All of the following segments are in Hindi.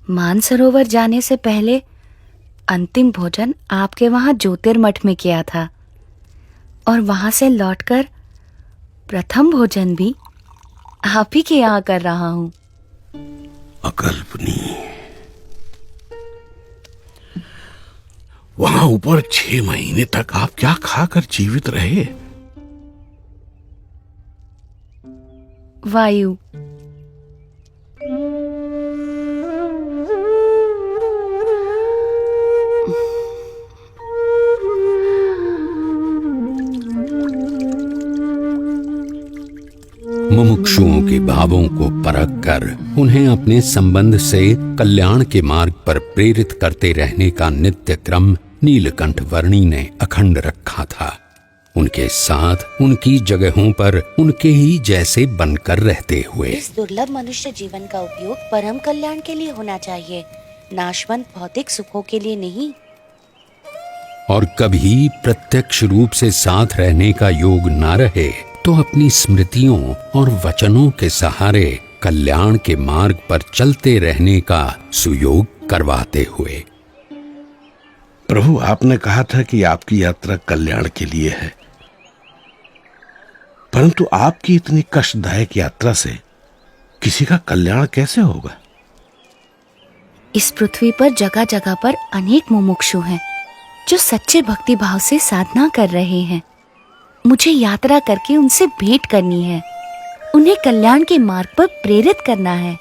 मानसरोवर जाने से पहले अंतिम भोजन आपके वहां ज्योतिर्मठ में किया था और वहां से लौटकर प्रथम भोजन भी आप ही के यहाँ कर रहा हूं। अकल्पनीय। वहां ऊपर 6 महीने तक आप क्या खाकर जीवित रहे? वायु। मुमुक्षुओं के भावों को परख कर उन्हें अपने संबंध से कल्याण के मार्ग पर प्रेरित करते रहने का नित्य क्रम नीलकंठ वर्णी ने अखंड रखा था। उनके साथ उनकी जगहों पर उनके ही जैसे बनकर रहते हुए इस दुर्लभ मनुष्य जीवन का उपयोग परम कल्याण के लिए होना चाहिए, नाशवंत भौतिक सुखों के लिए नहीं। और कभी प्रत्यक्ष रूप से साथ रहने का योग ना रहे तो अपनी स्मृतियों और वचनों के सहारे कल्याण के मार्ग पर चलते रहने का सुयोग करवाते हुए। प्रभु, आपने कहा था कि आपकी यात्रा कल्याण के लिए है, परंतु आपकी इतनी कष्टदायक यात्रा से किसी का कल्याण कैसे होगा? इस पृथ्वी पर जगह जगह पर अनेक मुमुक्षु हैं जो सच्चे भक्ति भाव से साधना कर रहे हैं। मुझे यात्रा करके उनसे भेंट करनी है, उन्हें कल्याण के मार्ग पर प्रेरित करना है।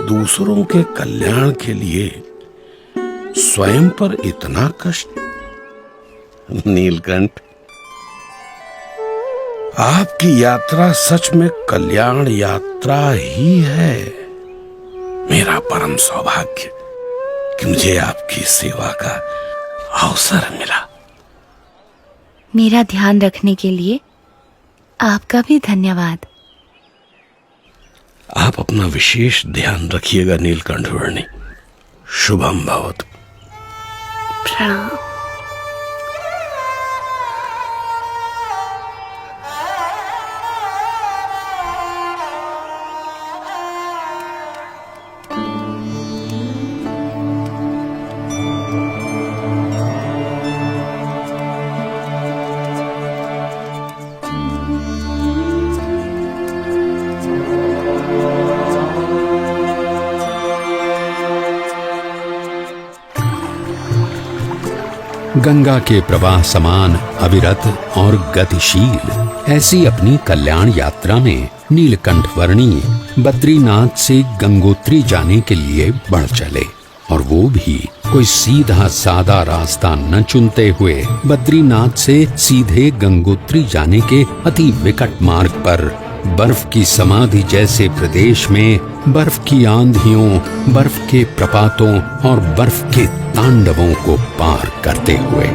दूसरों के कल्याण के लिए स्वयं पर इतना कष्ट? नीलकंठ, आपकी यात्रा सच में कल्याण यात्रा ही है। मेरा परम सौभाग्य कि मुझे आपकी सेवा का अवसर मिला। मेरा ध्यान रखने के लिए आपका भी धन्यवाद। आप अपना विशेष ध्यान रखिएगा नीलकंठ वर्णी। शुभम भवतु। प्रणाम। गंगा के प्रवाह समान अविरत और गतिशील ऐसी अपनी कल्याण यात्रा में नीलकंठ वर्णी बद्रीनाथ से गंगोत्री जाने के लिए बढ़ चले, और वो भी कोई सीधा सादा रास्ता न चुनते हुए बद्रीनाथ से सीधे गंगोत्री जाने के अति विकट मार्ग पर बर्फ की समाधि जैसे प्रदेश में बर्फ की आंधियों, बर्फ के प्रपातों और बर्फ के तांडवों को पार करते हुए।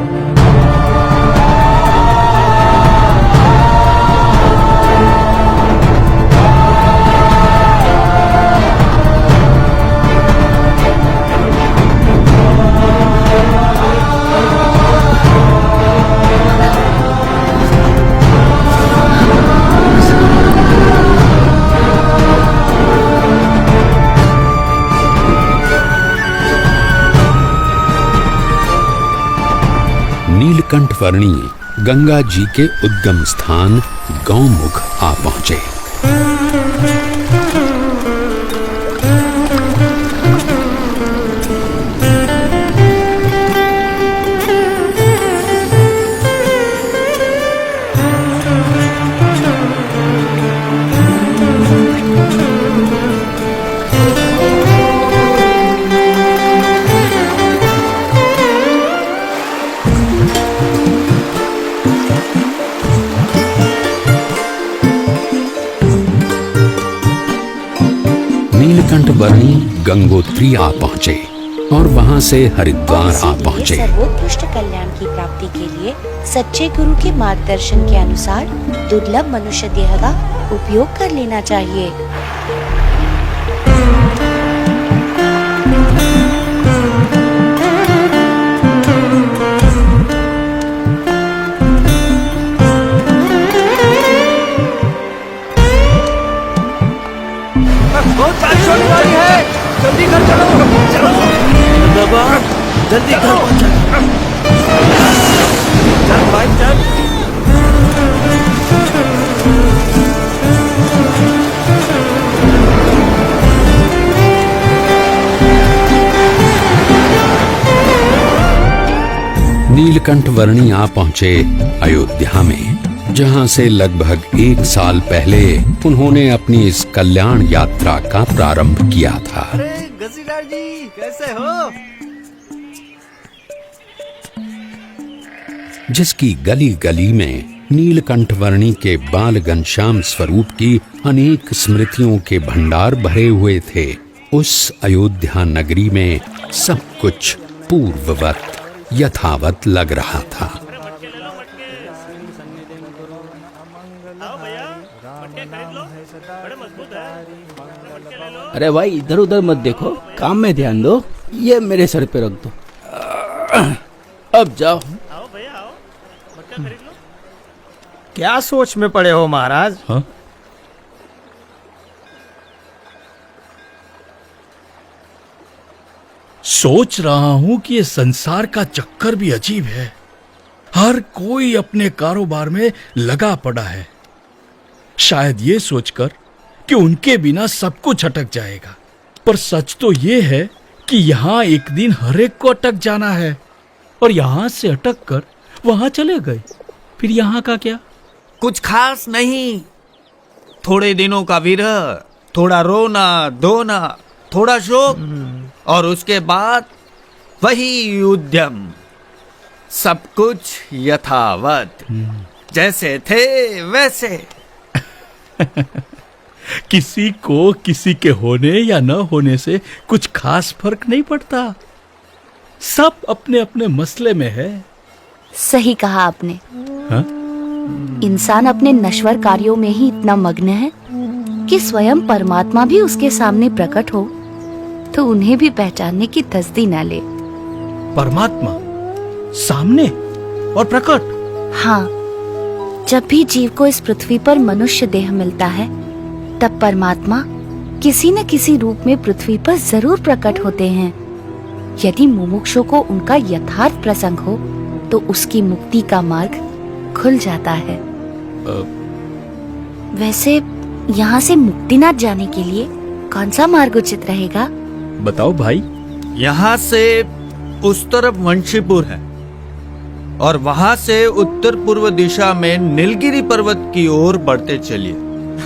नीलकंठ वर्णी गंगा जी के उद्गम स्थान गौमुख आ पहुंचे। नीलकंठ वर्णी गंगोत्री आ पहुंचे और वहां से हरिद्वार आ पहुंचे। सर्वोत्कृष्ट कल्याण की प्राप्ति के लिए सच्चे गुरु के मार्गदर्शन के अनुसार दुर्लभ मनुष्य देह का उपयोग कर लेना चाहिए। बहुत बारिश होने वाली है, जल्दी घर चलो। चलो बाबा, जल्दी घर पहुंचो। चल भाई चल। नीलकंठ वर्णी आ पहुंचे अयोध्या में, जहां से लगभग 1 साल पहले उन्होंने अपनी इस कल्याण यात्रा का प्रारंभ किया था। अरे घसीदार जी, कैसे हो? जिसकी गली गली में नीलकंठ वर्णी के बाल घनश्याम स्वरूप की अनेक स्मृतियों के भंडार भरे हुए थे, उस अयोध्या नगरी में सब कुछ पूर्ववत यथावत लग रहा था। अरे भाई, इधर उधर मत देखो, काम में ध्यान दो। ये मेरे सर पे रख दो। अब जाओ। क्या सोच में पड़े हो महाराज? हाँ? सोच रहा हूं कि ये संसार का चक्कर भी अजीब है। हर कोई अपने कारोबार में लगा पड़ा है, शायद ये सोचकर कि उनके बिना सब कुछ अटक जाएगा। पर सच तो ये है कि यहाँ एक दिन हर एक को अटक जाना है, और यहाँ से अटक कर वहां चले गए। फिर यहाँ का क्या? कुछ खास नहीं, थोड़े दिनों का विरह, थोड़ा रोना धोना, थोड़ा शोक, और उसके बाद वही उद्यम। सब कुछ यथावत, जैसे थे वैसे। किसी को किसी के होने या न होने से कुछ खास फर्क नहीं पड़ता। सब अपने अपने मसले में है। सही कहा आपने। हा? इंसान अपने नश्वर कार्यों में ही इतना मग्न है कि स्वयं परमात्मा भी उसके सामने प्रकट हो तो उन्हें भी पहचानने की तसदी न ले। परमात्मा सामने और प्रकट? हाँ, जब भी जीव को इस पृथ्वी पर मनुष्य देह मिलता है, तब परमात्मा किसी न किसी रूप में पृथ्वी पर जरूर प्रकट होते हैं। यदि मुमुक्षु को उनका यथार्थ प्रसंग हो तो उसकी मुक्ति का मार्ग खुल जाता है। वैसे यहाँ से मुक्तिनाथ जाने के लिए कौन सा मार्ग उचित रहेगा? बताओ भाई। यहाँ से उस तरफ वंशीपुर है, और वहाँ से उत्तर पूर्व दिशा में नीलगिरी पर्वत की ओर बढ़ते चलिए।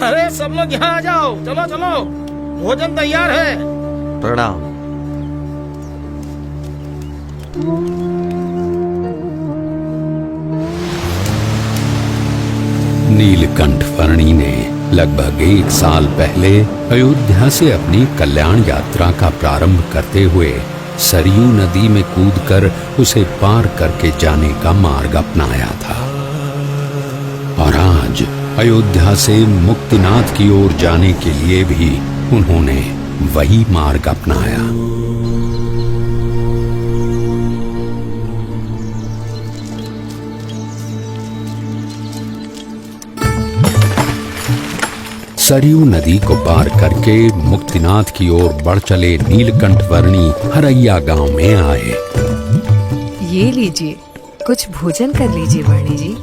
अरे सब लोग यहाँ आ जाओ, चलो चलो, भोजन तैयार है। प्रणाम। नीलकंठ वर्णी ने लगभग 1 साल पहले अयोध्या से अपनी कल्याण यात्रा का प्रारंभ करते हुए सरयू नदी में कूदकर उसे पार करके जाने का मार्ग अपनाया था, और आज अयोध्या से मुक्तिनाथ की ओर जाने के लिए भी उन्होंने वही मार्ग अपनाया। सरयू नदी को पार करके मुक्तिनाथ की ओर बढ़ चले नीलकंठ वर्णी हरैया गांव में आए। ये लीजिए, कुछ भोजन कर लीजिए वर्णी जी।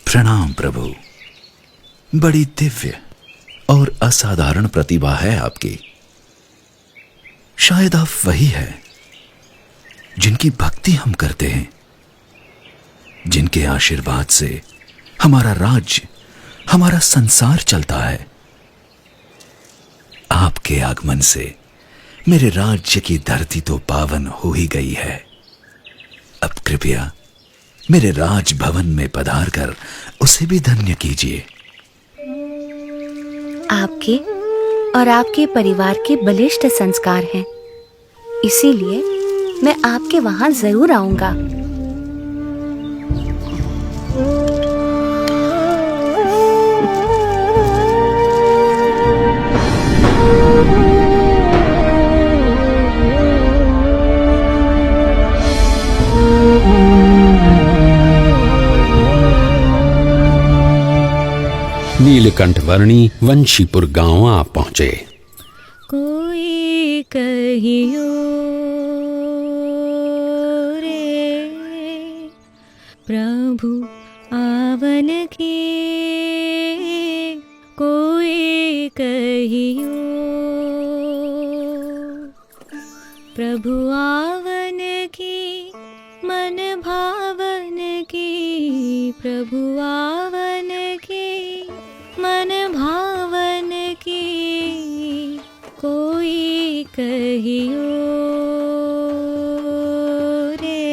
प्रणाम प्रभु। बड़ी दिव्य और असाधारण प्रतिभा है आपकी। शायद आप वही है जिनकी भक्ति हम करते हैं, जिनके आशीर्वाद से हमारा राज्य, हमारा संसार चलता है। आपके आगमन से मेरे राज्य की धरती तो पावन हो ही गई है। अब कृपया मेरे राजभवन में पधार कर उसे भी धन्य कीजिए। आपके और आपके परिवार के बलिष्ठ संस्कार हैं, इसीलिए मैं आपके वहां जरूर आऊंगा। नीलकंठ वर्णी वंशीपुर गांव आ पहुंचे। कोई कहियो रे प्रभु आवन की, कोई कहियो प्रभु आवन की, मन भावन की, प्रभु आवन की, मन भावन की, कोई कहियो रे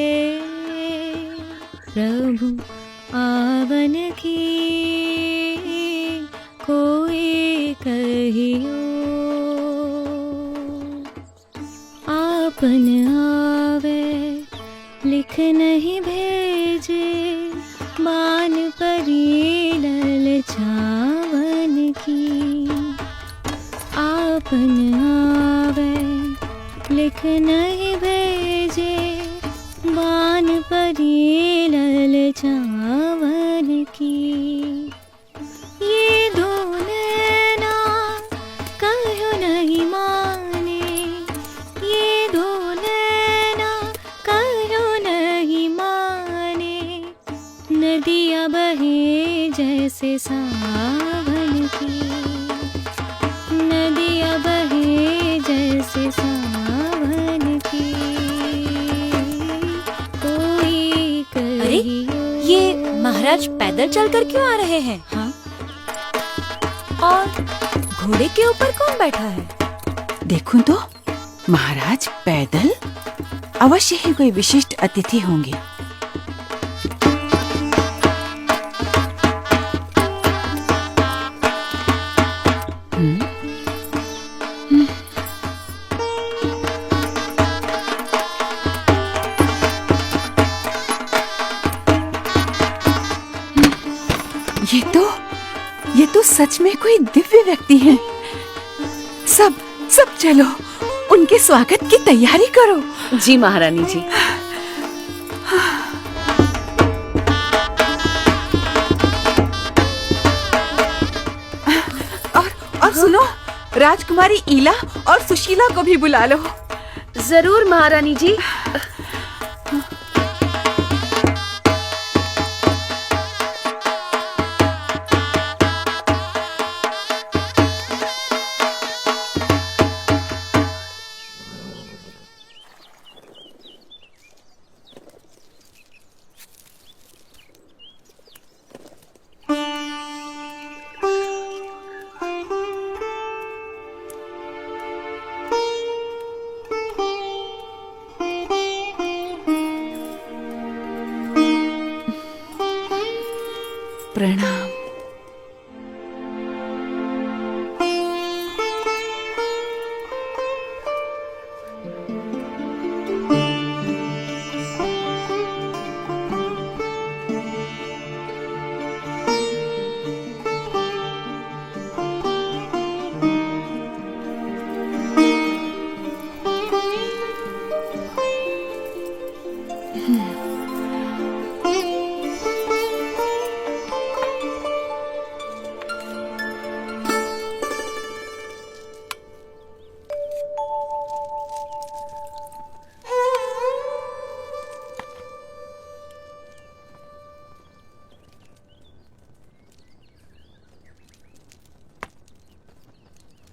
प्रभु आवन की, कोई कहियो आपन आवे लिख नहीं भेजे, मान परी ललचावन की। आपन आवे लिख नहीं भेजे, बान परी ललचावन की। ये दो नैना कहो नहीं माने, ये दो नैना कहो नहीं माने, नदियाँ बहे जैसे सावन की, नदियाँ बहे जैसे सावन की, कोई कहियो। ये महाराज पैदल चलकर क्यों आ रहे हैं? हाँ, और घोड़े के ऊपर कौन बैठा है? देखूं तो महाराज पैदल, अवश्य ही कोई विशिष्ट अतिथि होंगे। ये तो सच में कोई दिव्य व्यक्ति हैं। सब सब चलो, उनके स्वागत की तैयारी करो। जी महारानी जी। और सुनो, राजकुमारी ईला और सुशीला को भी बुला लो। जरूर महारानी जी। प्रणाम।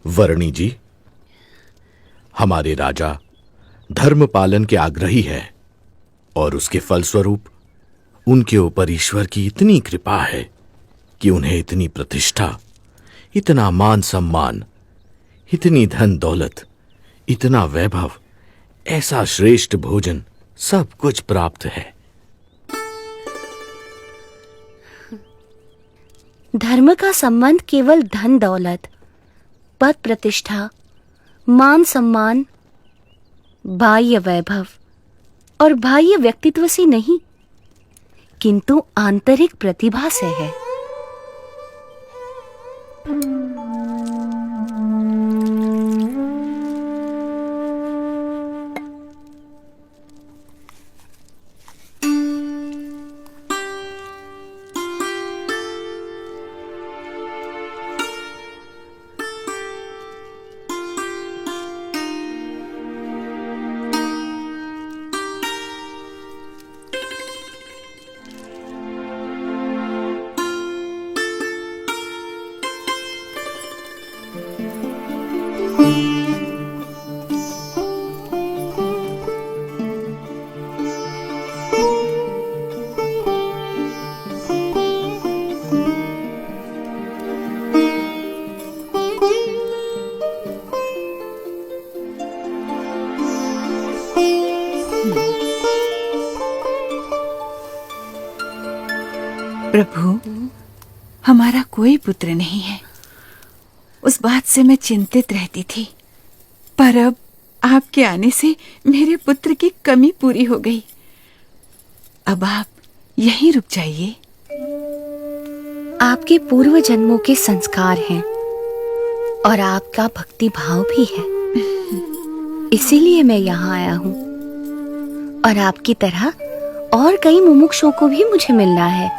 वर्णी जी, हमारे राजा धर्म पालन के आग्रही है और उसके फलस्वरूप उनके ऊपर ईश्वर की इतनी कृपा है कि उन्हें इतनी प्रतिष्ठा, इतना मान सम्मान, इतनी धन दौलत, इतना वैभव, ऐसा श्रेष्ठ भोजन, सब कुछ प्राप्त है। धर्म का संबंध केवल धन दौलत, पद प्रतिष्ठा, मान सम्मान, बाह्य वैभव और बाह्य व्यक्तित्व से नहीं, किंतु आंतरिक प्रतिभा से है। प्रभु, हमारा कोई पुत्र नहीं है। उस बात से मैं चिंतित रहती थी, पर अब आपके आने से मेरे पुत्र की कमी पूरी हो गई। अब आप यहीं रुक जाइए। आपके पूर्व जन्मों के संस्कार हैं और आपका भक्ति भाव भी है, इसीलिए मैं यहाँ आया हूँ। और आपकी तरह और कई मुमुक्षुओं को भी मुझे मिलना है।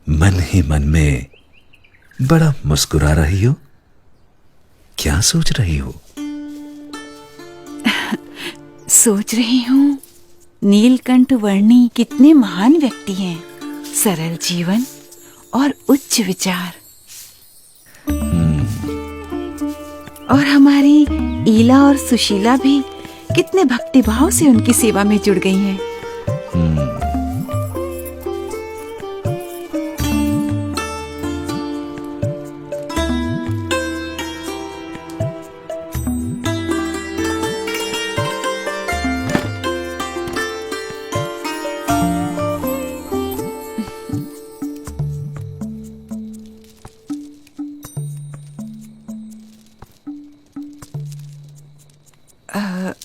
मन ही मन में बड़ा मुस्कुरा रही हो, क्या सोच रही हो? सोच रही हूँ नीलकंठ वर्णी कितने महान व्यक्ति हैं, सरल जीवन और उच्च विचार। और हमारी ईला और सुशीला भी कितने भक्तिभाव से उनकी सेवा में जुड़ गई हैं।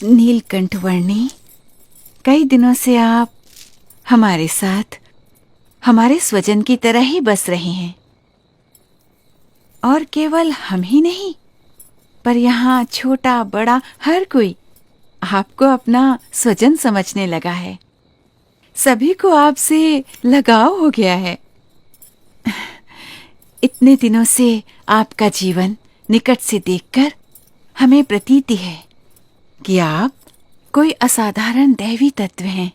नीलकंठ वर्णी, कई दिनों से आप हमारे साथ हमारे स्वजन की तरह ही बस रहे हैं। और केवल हम ही नहीं, पर यहाँ छोटा बड़ा हर कोई आपको अपना स्वजन समझने लगा है। सभी को आपसे लगाव हो गया है। इतने दिनों से आपका जीवन निकट से देखकर हमें प्रतीति है कि आप कोई असाधारण दैवी तत्व हैं,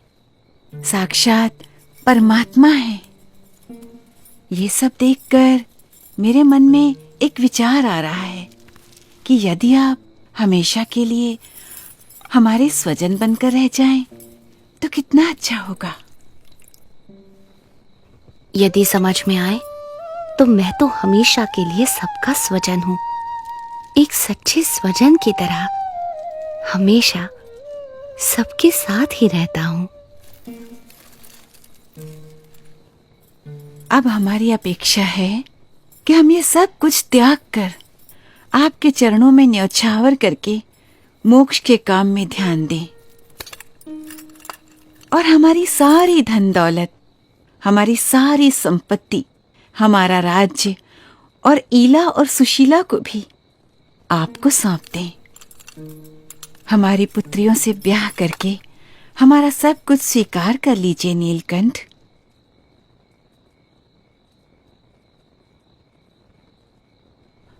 साक्षात परमात्मा हैं। ये सब देखकर मेरे मन में एक विचार आ रहा है कि यदि आप हमेशा के लिए हमारे स्वजन बनकर रह जाएं, तो कितना अच्छा होगा। यदि समझ में आए तो मैं तो हमेशा के लिए सबका स्वजन हूं, एक सच्चे स्वजन की तरह हमेशा सबके साथ ही रहता हूं। अब हमारी अपेक्षा है कि हम ये सब कुछ त्याग कर आपके चरणों में न्यौछावर करके मोक्ष के काम में ध्यान दें और हमारी सारी धन दौलत, हमारी सारी संपत्ति, हमारा राज्य और ईला और सुशीला को भी आपको सौंप दें। हमारी पुत्रियों से ब्याह करके हमारा सब कुछ स्वीकार कर लीजिए नीलकंठ।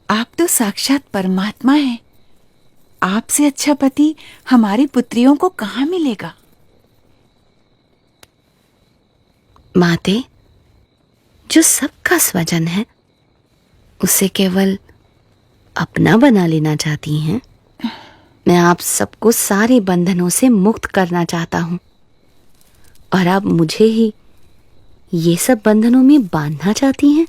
आप तो साक्षात परमात्मा हैं। आपसे अच्छा पति हमारी पुत्रियों को कहाँ मिलेगा? माते, जो सबका स्वजन है उसे केवल अपना बना लेना चाहती हैं। मैं आप सबको सारे बंधनों से मुक्त करना चाहता हूं और आप मुझे ही ये सब बंधनों में बांधना चाहती हैं।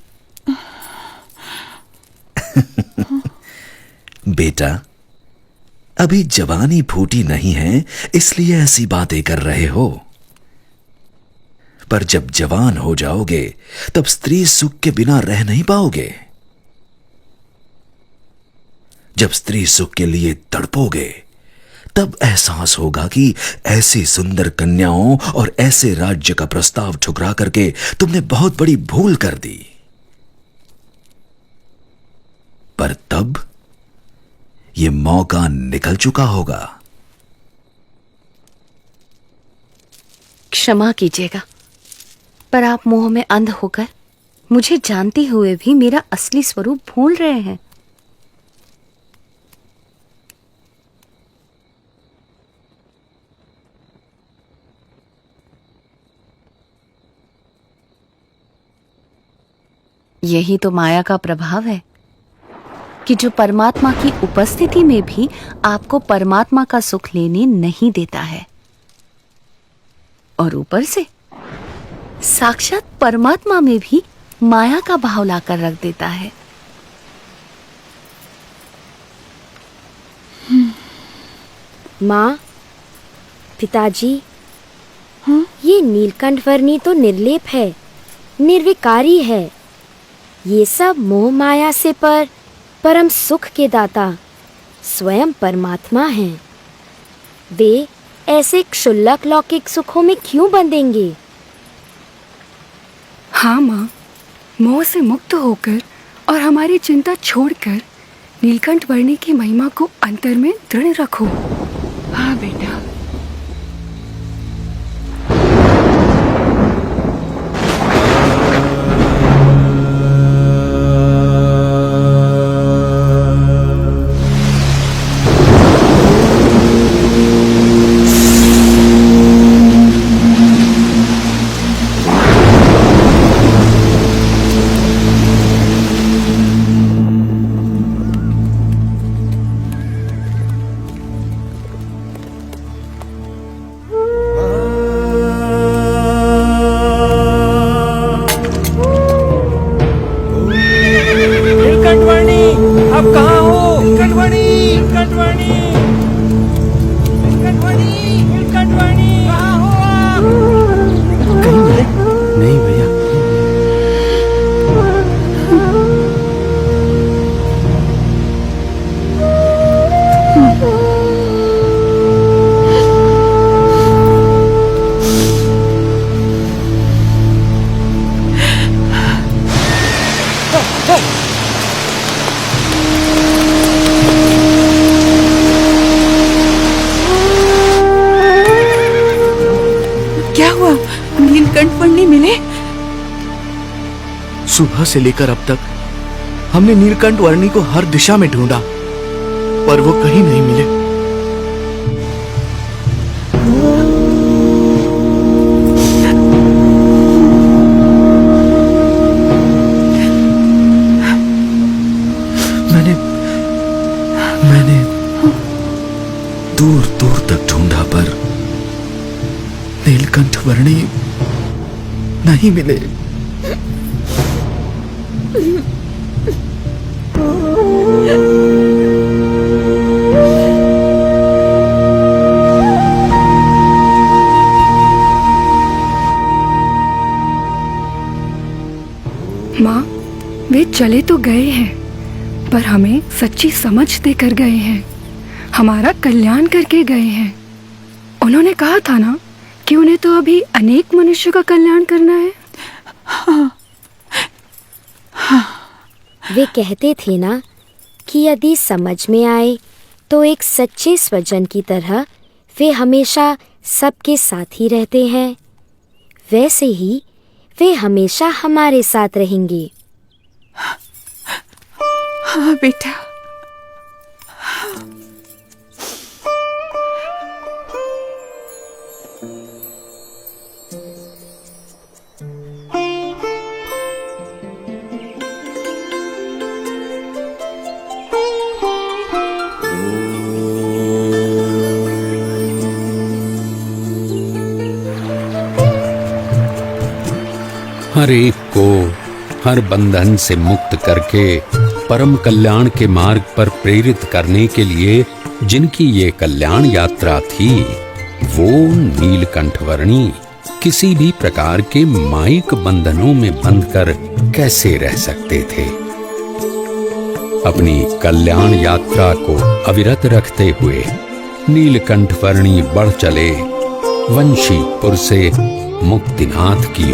बेटा, अभी जवानी फूटी नहीं है, इसलिए ऐसी बातें कर रहे हो। पर जब जवान हो जाओगे तब स्त्री सुख के बिना रह नहीं पाओगे। जब स्त्री सुख के लिए तड़पोगे तब एहसास होगा कि ऐसी सुंदर कन्याओं और ऐसे राज्य का प्रस्ताव ठुकरा करके तुमने बहुत बड़ी भूल कर दी। पर तब यह मौका निकल चुका होगा। क्षमा कीजिएगा, पर आप मोह में अंध होकर मुझे जानते हुए भी मेरा असली स्वरूप भूल रहे हैं। यही तो माया का प्रभाव है कि जो परमात्मा की उपस्थिति में भी आपको परमात्मा का सुख लेने नहीं देता है और ऊपर से साक्षात परमात्मा में भी माया का भाव लाकर रख देता है। माँ, पिताजी, ये नीलकंठ वर्णी तो निर्लेप है, निर्विकारी है। ये सब मोह माया से पर परम सुख के दाता स्वयं परमात्मा हैं। वे ऐसे क्षुल्लक लौकिक सुखों में क्यों बंधेंगे? हाँ माँ, मोह से मुक्त होकर और हमारी चिंता छोड़कर नीलकंठ वर्णी की महिमा को अंतर में दृढ़ रखो। हाँ बेटा। सुबह से लेकर अब तक हमने नीलकंठ वर्णी को हर दिशा में ढूंढा, पर वो कहीं नहीं मिले। मैंने दूर दूर तक ढूंढा, पर नीलकंठ वर्णी नहीं मिले। माँ, वे चले तो गए हैं, पर हमें सच्ची समझ देकर गए हैं, हमारा कल्याण करके गए हैं। उन्होंने कहा था ना कि उन्हें तो अभी अनेक मनुष्यों का कल्याण करना है। वे कहते थे ना कि यदि समझ में आए तो एक सच्चे स्वजन की तरह वे हमेशा सबके साथ ही रहते हैं। वैसे ही वे हमेशा हमारे साथ रहेंगे। हाँ बेटा। हर एक को हर बंधन से मुक्त करके परम कल्याण के मार्ग पर प्रेरित करने के लिए जिनकी ये कल्याण यात्रा थी, वो नीलकंठवर्णी किसी भी प्रकार के मायिक बंधनों में बंधकर कैसे रह सकते थे। अपनी कल्याण यात्रा को अविरत रखते हुए नीलकंठवर्णी बढ़ चले वंशीपुर से मुक्तिनाथ की ओर।